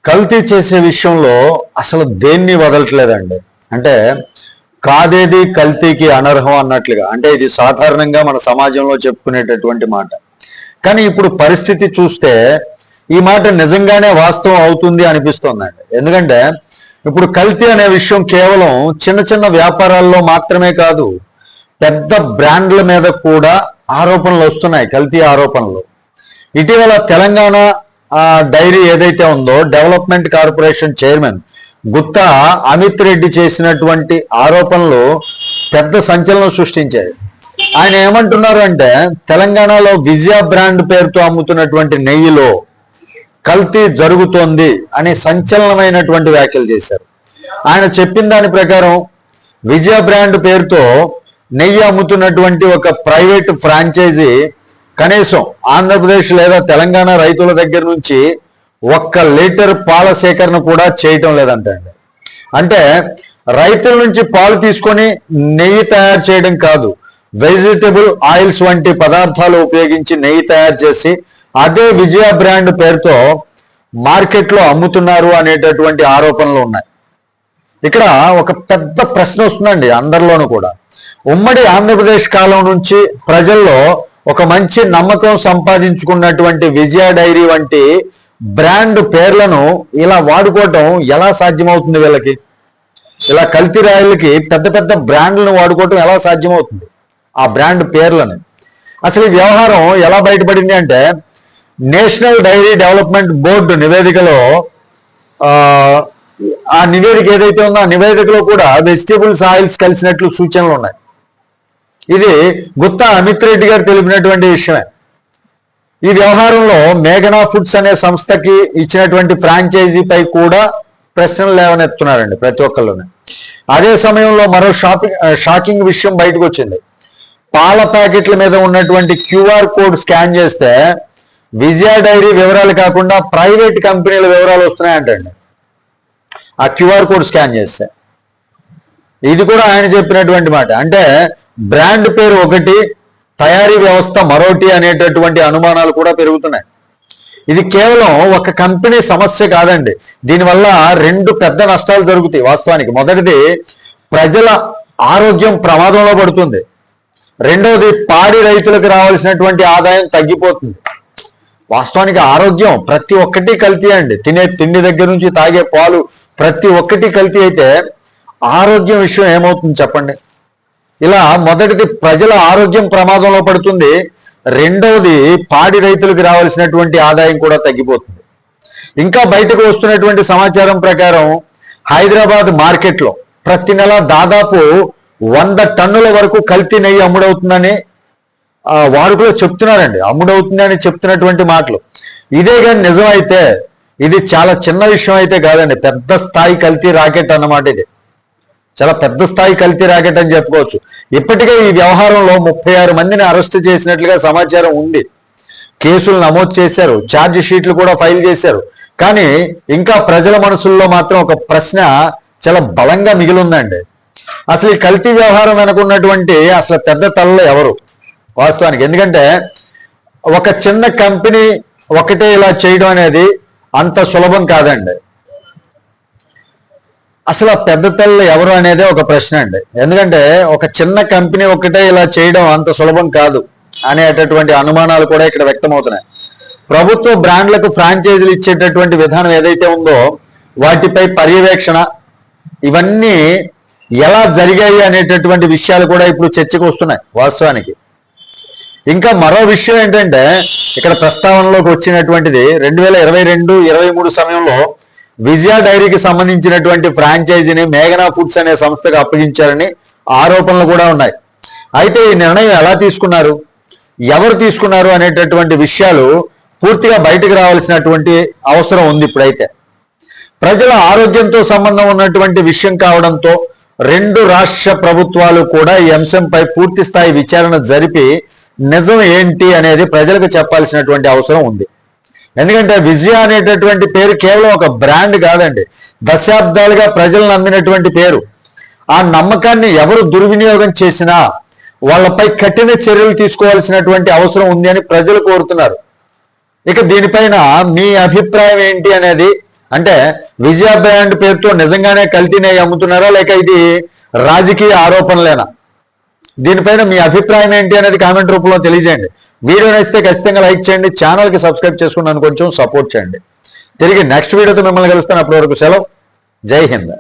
కల్తీ చేసే విషయంలో అసలు దేన్ని వదలట్లేదండి. అంటే కాదేది కల్తీకి అనర్హం అన్నట్లుగా, అంటే ఇది సాధారణంగా మన సమాజంలో చెప్పుకునేటటువంటి మాట. కానీ ఇప్పుడు పరిస్థితి చూస్తే ఈ మాట నిజంగానే వాస్తవం అవుతుంది అనిపిస్తోందండి. ఎందుకంటే ఇప్పుడు కల్తీ అనే విషయం కేవలం చిన్న చిన్న వ్యాపారాల్లో మాత్రమే కాదు, పెద్ద బ్రాండ్ల మీద కూడా ఆరోపణలు వస్తున్నాయి, కల్తీ ఆరోపణలు. ఇటీవల తెలంగాణ డైరీ ఏదైతే ఉందో, development corporation chairman Gutta Amit Reddy చేసినటువంటి ఆరోపణలు పెద్ద సంచలనం సృష్టించాయి. ఆయన ఏమంటున్నారు అంటే, తెలంగాణలో విజయ బ్రాండ్ పేరుతో అమ్ముతున్నటువంటి నెయ్యిలో కల్తీ జరుగుతోంది అని సంచలనమైనటువంటి వ్యాఖ్యలు చేశారు. ఆయన చెప్పిన దాని ప్రకారం విజయ బ్రాండ్ పేరుతో నెయ్యి అమ్ముతున్నటువంటి ఒక ప్రైవేట్ ఫ్రాంచైజీ కనీసం ఆంధ్రప్రదేశ్ లేదా తెలంగాణ రైతుల దగ్గర నుంచి 1 లీటర్ పాల సేకరణ కూడా చేయటం లేదంటండి. అంటే రైతుల నుంచి పాలు తీసుకొని నెయ్యి తయారు చేయడం కాదు, వెజిటబుల్ ఆయిల్స్ వంటి పదార్థాలు ఉపయోగించి నెయ్యి తయారు చేసి అదే విజయ బ్రాండ్ పేరుతో మార్కెట్లో అమ్ముతున్నారు అనేటటువంటి ఆరోపణలు ఉన్నాయి. ఇక్కడ ఒక పెద్ద ప్రశ్న వస్తుందండి అందరిలోనూ కూడా. ఉమ్మడి ఆంధ్రప్రదేశ్ కాలం నుంచి ప్రజల్లో ఒక మంచి నమ్మకం సంపాదించుకున్నటువంటి విజయ డైరీ వంటి బ్రాండ్ పేర్లను ఇలా వాడుకోవటం ఎలా సాధ్యమవుతుంది? వీళ్ళకి ఇలా కల్తీ రాయలకి పెద్ద పెద్ద బ్రాండ్లను వాడుకోవటం ఎలా సాధ్యమవుతుంది? ఆ బ్రాండ్ పేర్లను. అసలు ఈ వ్యవహారం ఎలా బయటపడింది అంటే, నేషనల్ డైరీ డెవలప్మెంట్ బోర్డు నివేదికలో, ఆ నివేదిక ఏదైతే ఉందో ఆ నివేదికలో కూడా వెజిటబుల్స్ ఆయిల్స్ కలిసినట్లు సూచనలు ఉన్నాయి. ఇది గుత్తా అమిత్ రెడ్డి గారు తెలిపినటువంటి విషయమే. ఈ వ్యవహారంలో మేఘనా ఫుడ్స్ అనే సంస్థకి ఇచ్చినటువంటి ఫ్రాంచైజీపై కూడా ప్రశ్నలు లేవనెత్తున్నారండి ప్రతి ఒక్కళ్ళని. అదే సమయంలో మరో షాకింగ్ విషయం బయటకు వచ్చింది. పాల ప్యాకెట్ల మీద ఉన్నటువంటి క్యూఆర్ కోడ్ స్కాన్ చేస్తే విజయ డైరీ వివరాలు కాకుండా ప్రైవేట్ కంపెనీల వివరాలు వస్తున్నాయంటండి ఆ క్యూఆర్ కోడ్ స్కాన్ చేస్తే. ఇది కూడా ఆయన చెప్పినటువంటి మాట. అంటే బ్రాండ్ పేరు ఒకటి, తయారీ వ్యవస్థ మరోటి అనేటటువంటి అనుమానాలు కూడా పెరుగుతున్నాయి. ఇది కేవలం ఒక కంపెనీ సమస్య కాదండి. దీనివల్ల 2 పెద్ద నష్టాలు జరుగుతాయి వాస్తవానికి. మొదటిది, ప్రజల ఆరోగ్యం ప్రమాదంలో పడుతుంది. రెండవది, పాడి రైతులకు రావాల్సినటువంటి ఆదాయం తగ్గిపోతుంది. వాస్తవానికి ఆరోగ్యం ప్రతి ఒక్కటి కల్తీ అండి. తినే తిండి దగ్గర నుంచి తాగే పాలు ప్రతి ఒక్కటి కల్తీ అయితే ఆరోగ్యం విషయం ఏమవుతుంది చెప్పండి? ఇలా మొదటిది, ప్రజల ఆరోగ్యం ప్రమాదంలో పడుతుంది. రెండవది, పాడి రైతులకు రావాల్సినటువంటి ఆదాయం కూడా తగ్గిపోతుంది. ఇంకా బయటకు వస్తున్నటువంటి సమాచారం ప్రకారం హైదరాబాద్ మార్కెట్లో ప్రతి నెల దాదాపు 100 టన్నుల వరకు కల్తీ నెయ్యి అమ్ముడవుతుందని వాడుకలో చెప్తున్నారండి. అమ్ముడవుతుందని చెప్తున్నటువంటి మాటలు. ఇదే కానీ నిజమైతే ఇది చాలా చిన్న విషయం అయితే కాదండి, పెద్ద స్థాయి కల్తీ రాకెట్ అన్నమాట. ఇది చాలా పెద్ద స్థాయి కల్తీ రాకెట్ అని చెప్పుకోవచ్చు. ఇప్పటికే ఈ వ్యవహారంలో 36 మందిని అరెస్ట్ చేసినట్లుగా సమాచారం ఉంది. కేసులు నమోదు చేశారు, ఛార్జ్ షీట్లు కూడా ఫైల్ చేశారు. కానీ ఇంకా ప్రజల మనసుల్లో మాత్రం ఒక ప్రశ్న చాలా బలంగా మిగిలి ఉందండి. అసలు ఈ కల్తీ వ్యవహారం వెనుకున్నటువంటి అసలు పెద్ద తలలో ఎవరు వాస్తవానికి? ఎందుకంటే ఒక చిన్న కంపెనీ ఒకటే ఇలా చేయడం అనేది అంత సులభం కాదండి. అసలు ఆ పెద్ద తల్లి ఎవరు అనేదే ఒక ప్రశ్న అండి. ఎందుకంటే ఒక చిన్న కంపెనీ ఒకటే ఇలా చేయడం అంత సులభం కాదు అనేటటువంటి అనుమానాలు కూడా ఇక్కడ వ్యక్తమవుతున్నాయి. ప్రభుత్వ బ్రాండ్లకు ఫ్రాంచైజీలు ఇచ్చేటటువంటి విధానం ఏదైతే ఉందో వాటిపై పర్యవేక్షణ ఇవన్నీ ఎలా జరిగాయి అనేటటువంటి విషయాలు కూడా ఇప్పుడు చర్చకు వస్తున్నాయి వాస్తవానికి. ఇంకా మరో విషయం ఏంటంటే, ఇక్కడ ప్రస్తావనలోకి వచ్చినటువంటిది 2022-23 సమయంలో విజయ డైరీకి సంబంధించినటువంటి ఫ్రాంచైజీని మేఘనా ఫుడ్స్ అనే సంస్థకు అప్పగించారని ఆరోపణలు కూడా ఉన్నాయి. అయితే ఈ నిర్ణయం ఎలా తీసుకున్నారు, ఎవరు తీసుకున్నారు అనేటటువంటి విషయాలు పూర్తిగా బయటకు రావాల్సినటువంటి అవసరం ఉంది. ఇప్పుడైతే ప్రజల ఆరోగ్యంతో సంబంధం ఉన్నటువంటి విషయం కావడంతో 2 రాష్ట్ర ప్రభుత్వాలు కూడా ఈ అంశంపై పూర్తి స్థాయి విచారణ జరిపి నిజం ఏంటి అనేది ప్రజలకు చెప్పాల్సినటువంటి అవసరం ఉంది. ఎందుకంటే విజయ అనేటటువంటి పేరు కేవలం ఒక బ్రాండ్ కాదండి, దశాబ్దాలుగా ప్రజలు నమ్మినటువంటి పేరు. ఆ నమ్మకాన్ని ఎవరు దుర్వినియోగం చేసినా వాళ్ళపై కఠిన చర్యలు తీసుకోవాల్సినటువంటి అవసరం ఉంది అని ప్రజలు కోరుతున్నారు. ఇక దీనిపైన మీ అభిప్రాయం ఏంటి అనేది అంటే విజయ బ్రాండ్ పేరుతో నిజంగానే కల్తీ నెయ్యి అమ్ముతున్నారా లేక ఇది రాజకీయ ఆరోపణలేనా? దీనిపైన మీ అభిప్రాయం ఏంటి అనేది కామెంట్ రూపంలో తెలియజేయండి. వీడియో నచ్చితే ఖచ్చితంగా లైక్ చేయండి, ఛానల్కి సబ్స్క్రైబ్ చేసుకుని నన్ను కొంచెం సపోర్ట్ చేయండి. తిరిగి నెక్స్ట్ వీడియోతో మిమ్మల్ని కలుస్తాను. అప్పటి వరకు సెలవు. జై హింద్.